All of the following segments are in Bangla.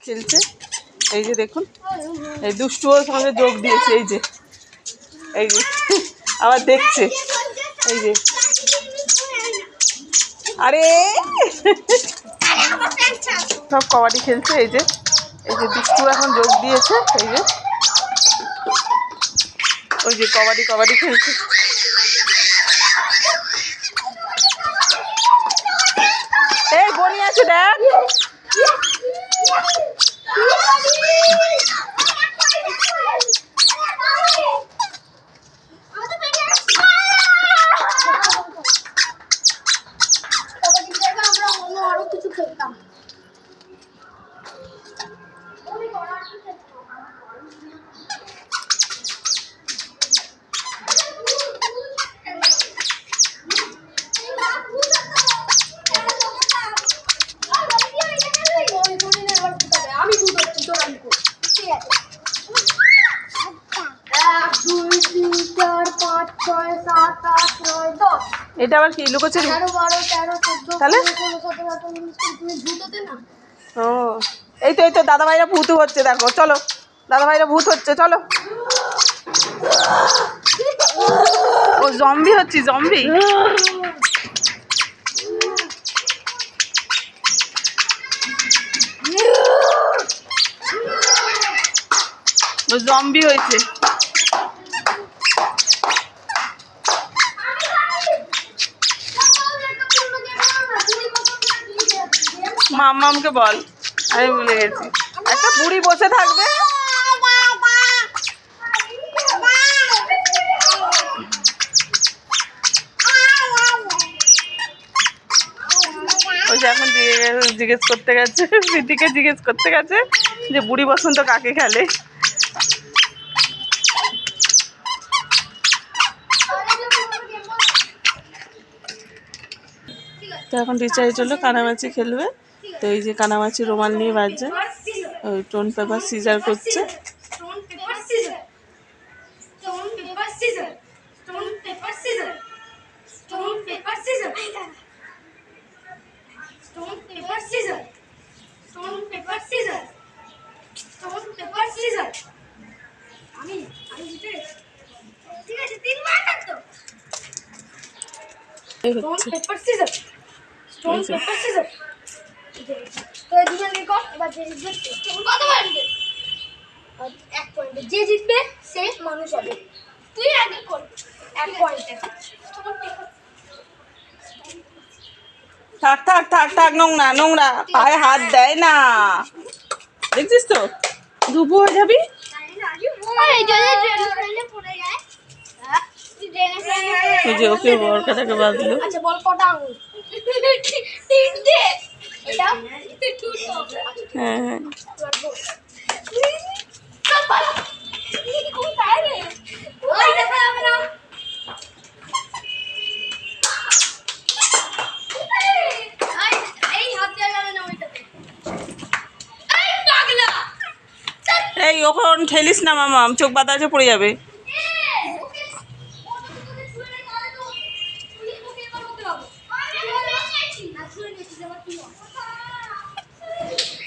খেলছে। এই যে দেখুন, এই দুষ্টুও সঙ্গে যোগ দিয়েছে। এই যে আবার দেখছে। এই যে আরে সব কবাডি খেলছে। এই যে দুষ্টু এখন যোগ দিয়েছে। ওই যে কবাডি খেলছে। এই বনি আছে দেখ। এটা আবার কি লুকোচুরি? তাহলে ও এই তো দাদা ভাইরা ভূত হচ্ছে। দেখো চলো, দাদা ভাইরা ভূত হচ্ছে, চলো। ও জম্বি হচ্ছে, জম্বি। ও জম্বি হয়েছে। মাম্মামকে বল, আমি ভুলে গেছি। একটা বুড়ি বসে থাকবে। ওই যে এখন জিজ্ঞেস করতে গেছে, প্রীতিকে জিজ্ঞেস করতে গেছে যে বুড়ি বসন্ত কাকে খেলে। তো এখন টিচার চললো কানামাছি খেলবে। তো এই যে কানামাছি রুমাল নিয়ে বাজছে, ওই স্টোন পেপার সিজার করছে। যে জিতবে সে মানুষ হবে। তুই আগে কর, 1 পয়েন্টে। থাক থাক থাক থাক, নোংরা পায়ে হাত দেয় না, দেখছিস তো ধুপু হয়ে যাবি। ওকে বরকাটাকে বাঁধলো। আচ্ছা বল কটা আঙুল? 3টে। এটা হ্যাঁ এই ওখন ঠেলিস না মামা, চোখ বাঁধা আছে, পড়ে যাবে।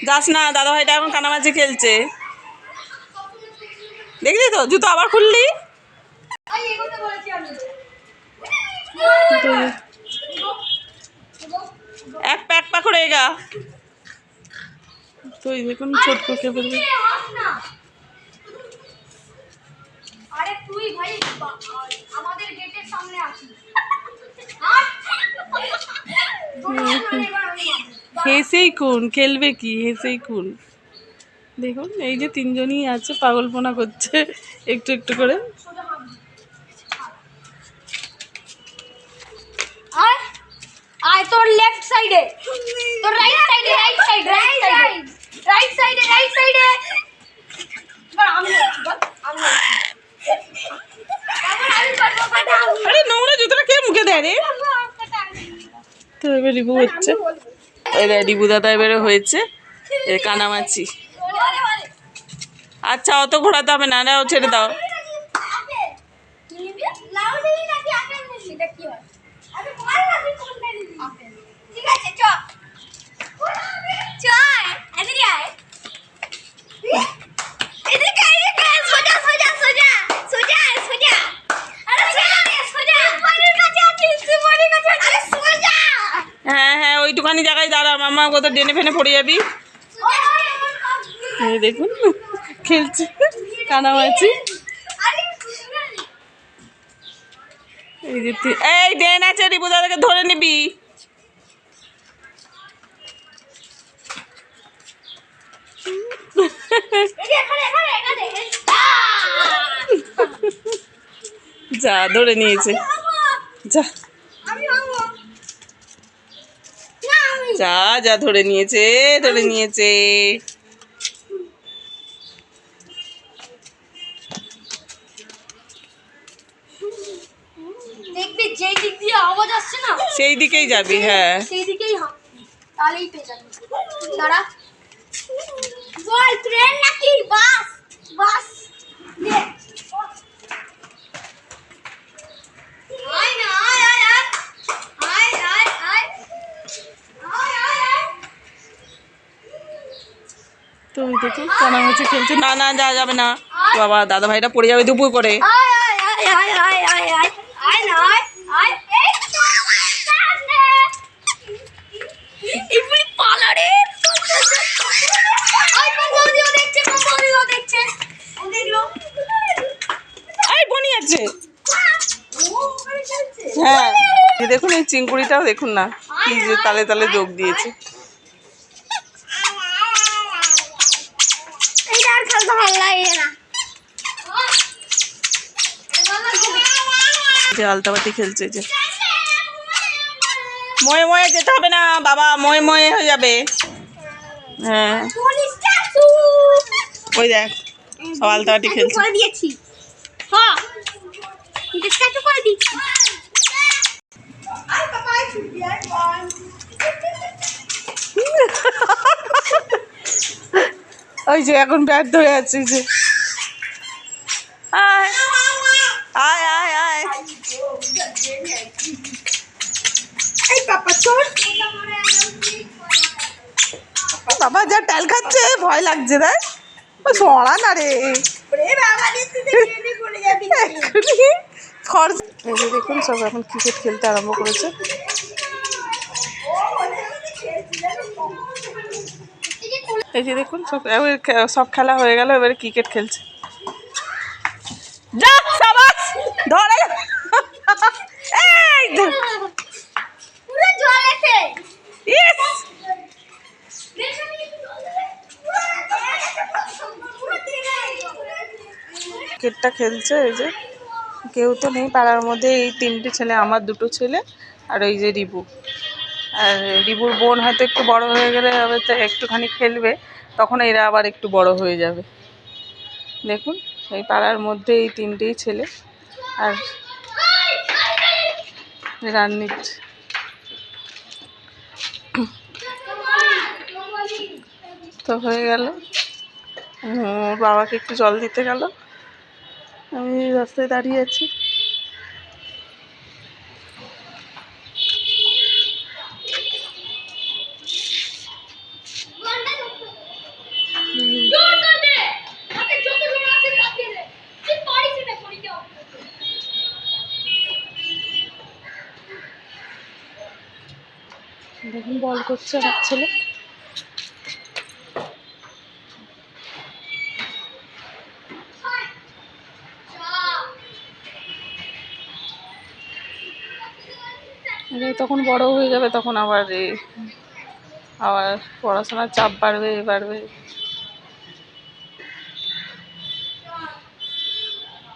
যাস না, দাদা ভাইটা এখন কানামাছি খেলছে। দেখলি তো, জুতো আবার খুললি। এক পা করে গা। তো দেখুন ছোট্ট কে বলবে। আরে তুই ভাই আমাদের গেটের সামনে আছিস। হেসেই খুন খেলবে কি, হেসেই খুন। দেখুন এই যে 3জনই আছে, পাগলপনা করছে একটু একটু করে। আয় তোর লেফট সাইডে, তোর রাইট সাইডে, রাইট সাইডে। আরে নোংরা জুতোটা কে মুখে দেয় রে? তো এবার রিবু হচ্ছে, এই রিবু দাদা এবারে হয়েছে কানামাছি। আচ্ছা অত ঘোরাতে হবে না, নাও ছেড়ে দাও। মা কোথাও ডেনে ফেনে পড়ে যাবি। এই দেখুন খেলছে কানামাছি। এই যে এই ড্রেন আছে, রিপু দাদাকে ধরে নিবি। যা ধরে নিয়েছে, যা যা যা ধরে নিয়েছে, ধরে নিয়েছে। দেখবি যেই দিক দিয়ে আওয়াজ আসছে না সেই দিকেই যাবি। হ্যাঁ সেই দিকেই তাহলেই পেয়ে যাবি। দাঁড়া বল ট্রেন নাকি বাস? বাস আয় না আয় আয় আয় আয় আয় আয় আয়। তো দেখুন কানামাছি খেলছে। না না যাওয়া যাবে না বাবা, দাদা ভাইরা পড়ে যাবে দুপুর করে। আয় আয় আয় আয় আয় আয় আয় না আয় আয় এই সামনে ইবলি পালারে। আয় বন্ধুও দেখছে, বন্ধুও দেখছে, ও দেখলো। আই বনি আছে। ও ওখানে খেলছে। হ্যাঁ এই দেখুন এই চিংকুড়িটাও দেখুন না কি যে তালে তালে যোগ দিয়েছে। এইটা আর খেলতে ভালো লাগে না। যে আলতাবাতি খেলছে যে। ময়ে ময়ে যেতে হবে না বাবা, ময়ে ময়ে হয়ে যাবে। হ্যাঁ ওই দেখ সব আলতাবাতি খেলছে। করে দিয়েছি। হ্যাঁ স্ট্যাচু করে দিয়েছি। আই বাবা আই ছুটি আই বল। ওই যে এখন ব্যাট ধরে আছে যে। আয় আয় আয় আয়। এই পাপা চল। বাবা যা টাইল খাচ্ছে ভয় লাগছে রে। ও সরা না রে। ওরে বাবা রে তুই ট্রেনে পড়ে যাবি। এক্ষুনি খরচ। এই যে দেখুন সব এখন ক্রিকেট খেলতে আরম্ভ করেছে। এই যে দেখুন সব সব খেলা হয়ে গেল, এবারে ক্রিকেট খেলছে। যা সাবাস ধরে। এই পুরো জলেতে। ইস ক্রিকেটটা খেলছে। এই যে কেউ তো নেই পাড়ার মধ্যে, এই তিনটে ছেলে, আমার দুটো ছেলে আর ওই যে রিবু। আর রিবুর বোন হয়তো একটু বড় হয়ে গেলে হবে তো একটুখানি খেলবে, তখন এরা আবার একটু বড় হয়ে যাবে। দেখুন এই পাড়ার মধ্যে এই তিনটেই ছেলে আর রান নিচ্ছে। তো হয়ে গেল, ওর বাবাকে একটু জল দিতে গেল, আমি রাস্তায় দাঁড়িয়ে আছি। দেখুন বল করছে আমার ছেলে। তখন বড় হয়ে যাবে, তখন আবার আবার পড়াশোনার চাপ বাড়বে বাড়বে।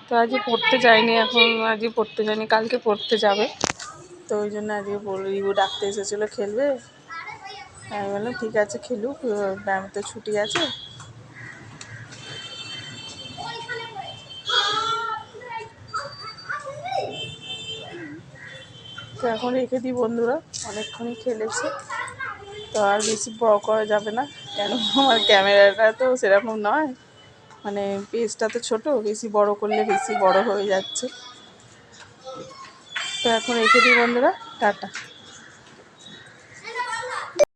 তো আজকে পড়তে যায়নি, এখন আজকে পড়তে যায়নি, কালকে পড়তে যাবে। তো ওই জন্য আজকে রিবু ডাকতে এসেছিলো খেলবে। আমি বললাম ঠিক আছে খেলুক, ব্যায়াম তো ছুটি আছে। তো এখন রেখে দিই বন্ধুরা, অনেকক্ষণই খেলেছে, তো আর বেশি বড় করা যাবে না, কেন আমার ক্যামেরাটা তো সেরকম নয়, মানে পেজটা তো ছোটো, বেশি বড় করলে বেশি বড় হয়ে যাচ্ছে। তো এখন রেখে দিই বন্ধুরা, টাটা।